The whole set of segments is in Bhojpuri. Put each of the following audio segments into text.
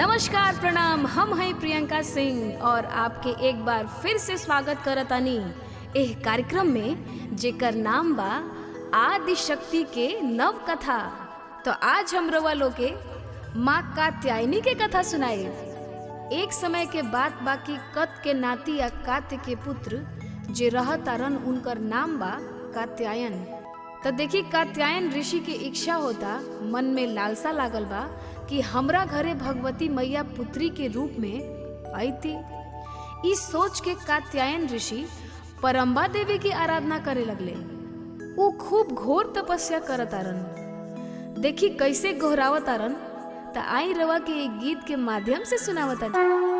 नमस्कार प्रणाम, हम हैं प्रियंका सिंह और आपके एक बार फिर से स्वागत करतानी एह कार्यक्रम में जेकर नाम बा आदि शक्ति के नव कथा। तो आज हम रवा लोग के माँ कात्यायनी के कथा सुनाए। एक समय के बात बाकी कत के नाती या कात्य के पुत्र जे रहतारन उनकर नाम बा कात्यायन। तो देखी कात्यायन ऋषि की इच्छा होता, मन में लालसा लागल बा कि हमरा घरे भगवती मैया पुत्री के रूप में आईती। इस सोच के कात्यायन ऋषि परम्बा देवी की आराधना करे लगले। वो खूब घोर तपस्या करतारन। देखी कैसे गोहरावतारन, त आई रवा के एक गीत के माध्यम से सुनावतारन।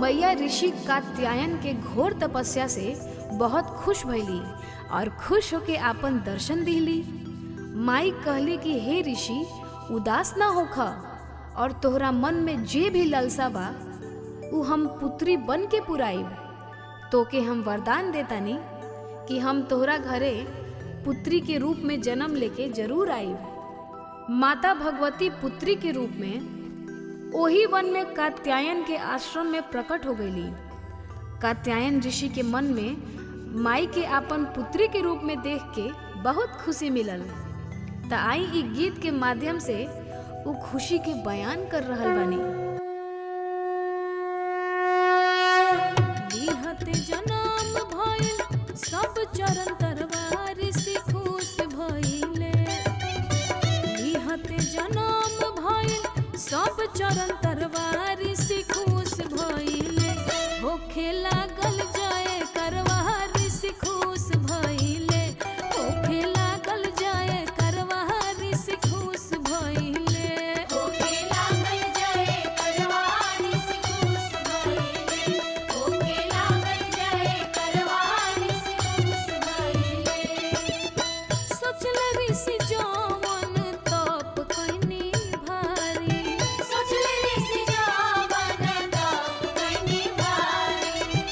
मैया ऋषि कात्यायन के घोर तपस्या से बहुत खुश भइली और खुश होके आपन दर्शन दिली। माई कहली कि हे ऋषि, उदास ना होख और तोहरा मन में जे भी ललसा बा उ हम पुत्री बन के पुराइब। तोके हम वरदान देतानी कि हम तोहरा घरे पुत्री के रूप में जन्म लेके जरूर आइब। माता भगवती पुत्री के रूप में ओही वन में कात्यायन के आश्रम में प्रकट हो गईली। कात्यायन ऋषि के मन में माई के आपन पुत्री के रूप में देख के बहुत खुशी मिलल। त आई इ गीत के माध्यम से उ खुशी के बयान कर रहल बानी। लिहते जनम भइल सब चरण तरवा ऋषि खुश भइले। लिहते जनम भइल सब चरण तरवा ऋषि खुश भइले। होखे लागल जाए करवा ऋषि खुश भइले। होखे लागल जाए करवा ऋषि खुश भइले। होखे लागल जाए करवा ऋषि खुश भइले। होखे लागल जाए करवा ऋषि खुश भइले। सोचले ऋषि जवन तप कइनी भारी। सोचले ऋषि जवन तप कइनी भारी।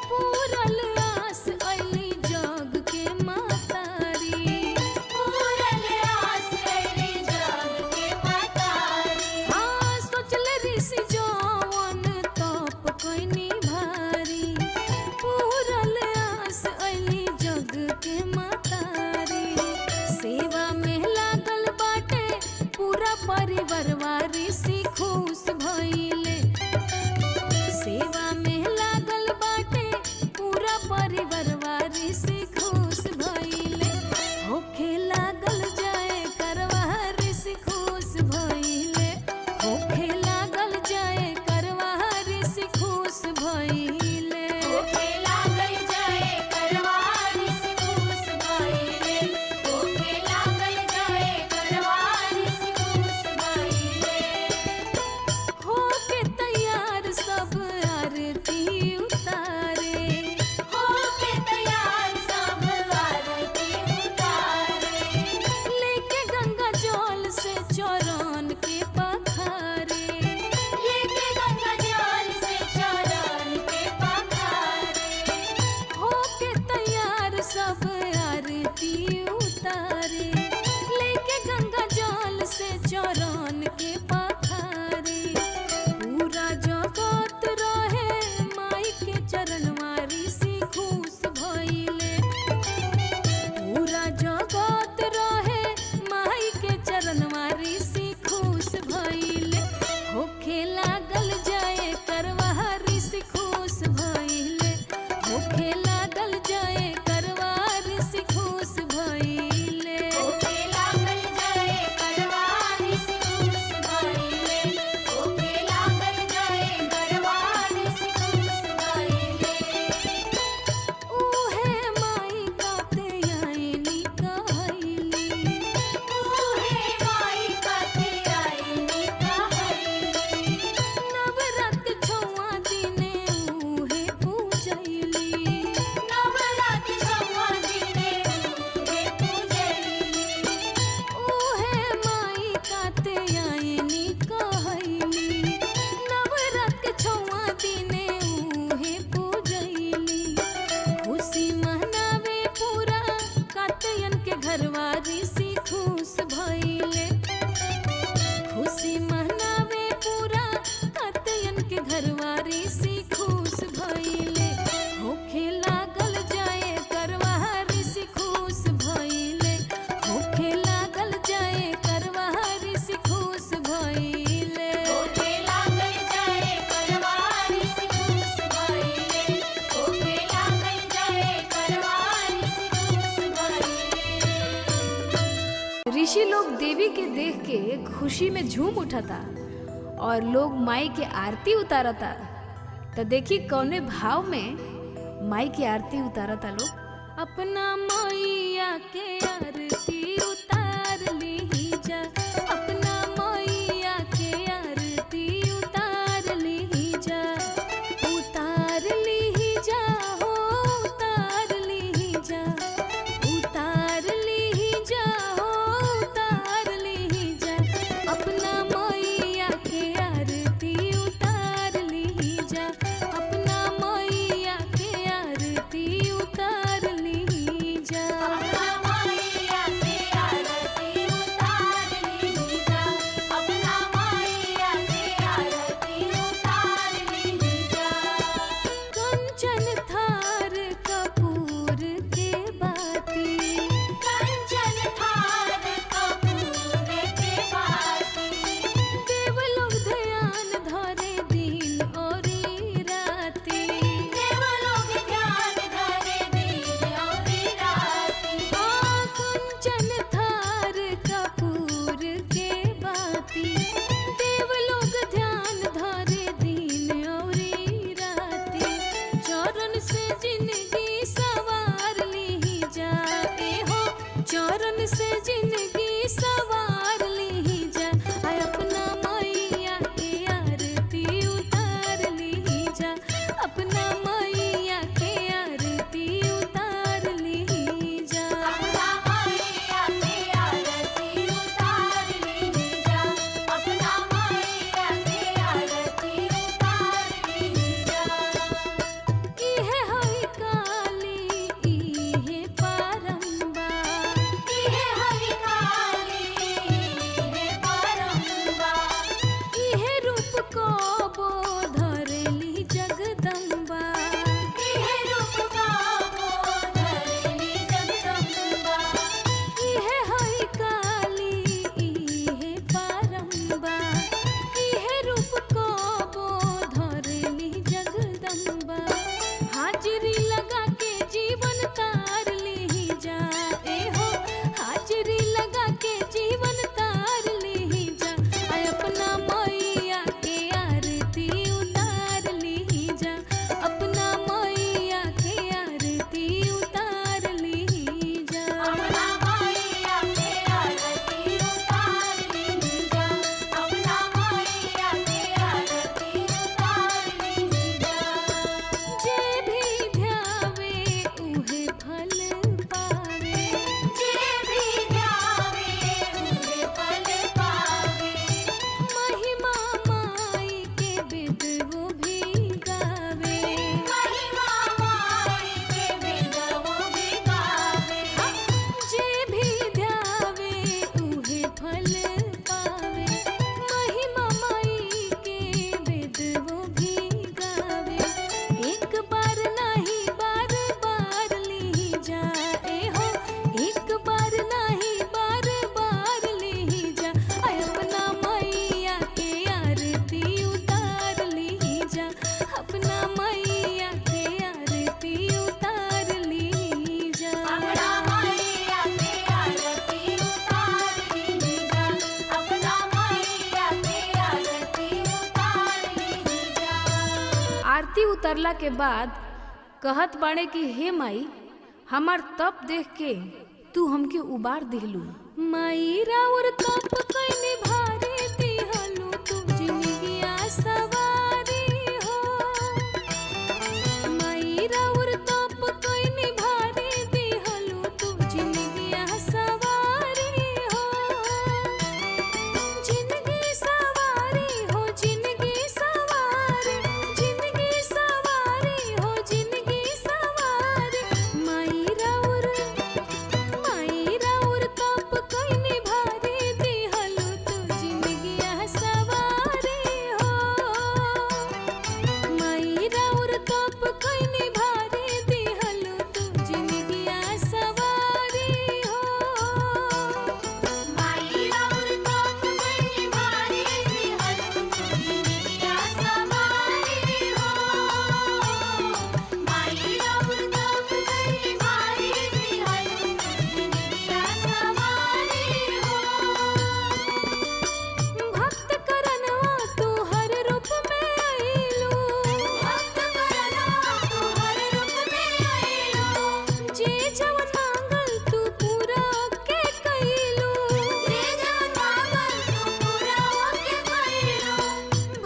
पूरल आस अइली जग के मातारी। पूरल आस अइली जग के मातारी। हाँ, सोचले ऋषि जवन तप कइनी भारी। पूरल आस अइली जग के मातारी। सेवा में लागल बाटे पूरा परिवारवा ऋषि खुश भइले। सेवा में लागल बाटे पूरा परिवारवा ऋषि खुश भइले। होखे लागल जाए करवा ऋषि खुश भइले। होखे लागल जाए करवा ऋषि खुश भइले। होखे लागल जाए करवा ऋषि खुश भइले। होखे लागल जाए करवा ऋषि खुश भइले। होके तैयार सब आरती उतारे। होके तैयार सब आरती उतारे। लेके गंगा जल से चरण के पखारे। लेके गंगा जल से चरण के पखारे। होके तैयार सब आरती उतारे। लेके गंगा जल से चरण के पखारे। पूरा जगत रहे माई के चरणवा ऋषि खुश भइले। पूरा जगत रहे माई के चरणवा ऋषि खुश भइले। होखे लागल जाए करवा ऋषि खुश भइले। होखे लागल जाए करवा ऋषि खुश भइले। होखे लागल जाए करवा ऋषि खुश भइले। होखे लागल जाए करवा ऋषि खुश भइले। उहे माई कात्यायनी कहैली। उहे माई कात्यायनी कहैली। नवरात छौआ दिने उहे पूजैली। नवरात छौआ दिने उहे पूजैली। उहे माई कात्यायनी कहैली। नवरात छौआ दिने उहे पूजैली। खुशी मनावे पूरा कात्यायन के घरवा ऋषि खुश भइले। खुशी मनावे पूरा कात्यायन के घरवा ऋषि खुश भइले। होखे लागल जाए करवा ऋषि खुश भइले। होखे लागल जाए करवा ऋषि खुश भइले। होखे लागल जाए करवा ऋषि खुश भइले। होखे लागल जाए करवा ऋषि खुश भइले। ऋषि लोग देवी के देख के खुशी में झूम उठाता और लोग माई के आरती उतारता। तो देखी कौने भाव में माई की आरती उतारता लोग। अपना मैया के आरती उतार ली जा। अपना मैया के आरती उतार ली जा। आरती उतरला के बाद कहत बाड़े कि हे माई, हमार तप देख के तू हमके उबार दिहलू। माई राउर तप कइने भारी दिहलू, तू जिंदगिया सवारी हो। माई राउर तप कइने भारी दिहलू, तू जिंदगिया सवारी हो। जिंदगी सवारी हो, जिंदगी सवारी, जिंदगी सवारी हो, जिंदगी सवारी। माई राउर तप कइने भारी दिहलू, तू जिंदगिया सवारी हो। माई राउर तप कइने भारी दिहलू, तू जिंदगिया सवारी हो। माई राउर तप कइने भारी दिहलू, तू जिंदगिया सवारी हो। माई राउर तप कइने भारी दिहलू, तू जिंदगिया सवारी हो। भक्त करनवा तू हर रूप में आइलू, भक्त करनवा तू हर रूप में आइलू। जे जवन मांगल तू पूरा के कइलू, जे जवन मांगल तू पूरा के कइलू।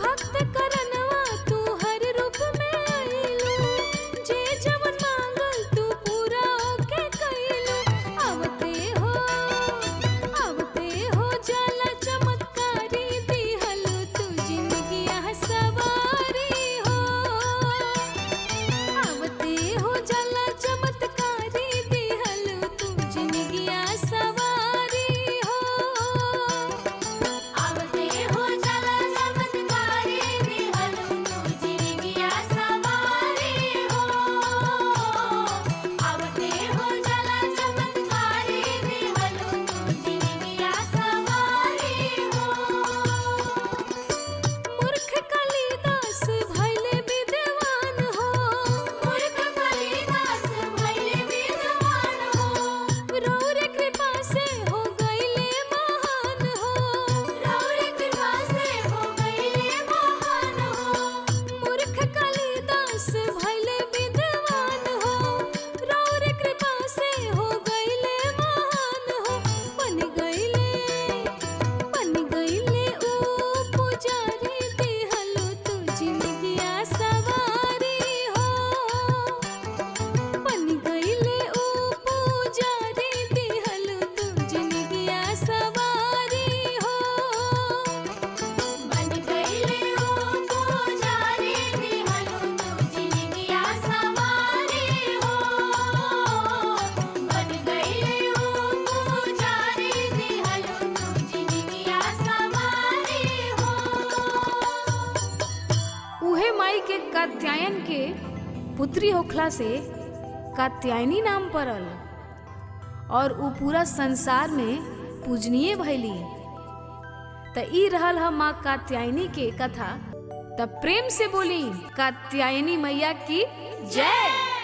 भक्त करनवा तू हर रूप में आइलू, जे जवन मांगल तू पूरा के कइलू। आवते हो जल चमत्कारी दिहलू, तू जिंदगिया सवारी हो। आवते हो जल चमत्कारी दिहलू, तू जिंदगिया सवारी हो। आवते हो जल चमत्कारी दिहलू, तू जिंदगिया सवारी हो। आवते हो जल चमत्कारी दिहलू, तू जिंदगिया सवारी हो। मूर्ख कालिदास भइले विद्वान हो, मूर्ख कालिदास भइले विद्वान हो। रौर कृपा से हो गइले महान हो, रौर कृपा से हो गइले महान हो। मूर्ख कालिदास भइले विद्वान हो, रौर कृपा से हो गइले महान हो। बन गइले ऊ पुजारी दिहलू, तू जिंदगिया सवारी हो। बन गइले ऊ पुजारी दिहलू, तू जिंदगिया सवारी हो। बन गइले ऊ पुजारी दिहलू, तू जिंदगिया सवारी हो। बन गइले ऊ पुजारी दिहलू, तू जिंदगिया सवारी हो। उहे माई के कात्यायन के पुत्री होखला से कात्यायनी नाम पड़ल और उ पूरा संसार में पूजनीय भइली। त ई रहल ह माँ कात्यायनी के कथा। तब प्रेम से बोली कात्यायनी मैया की जय।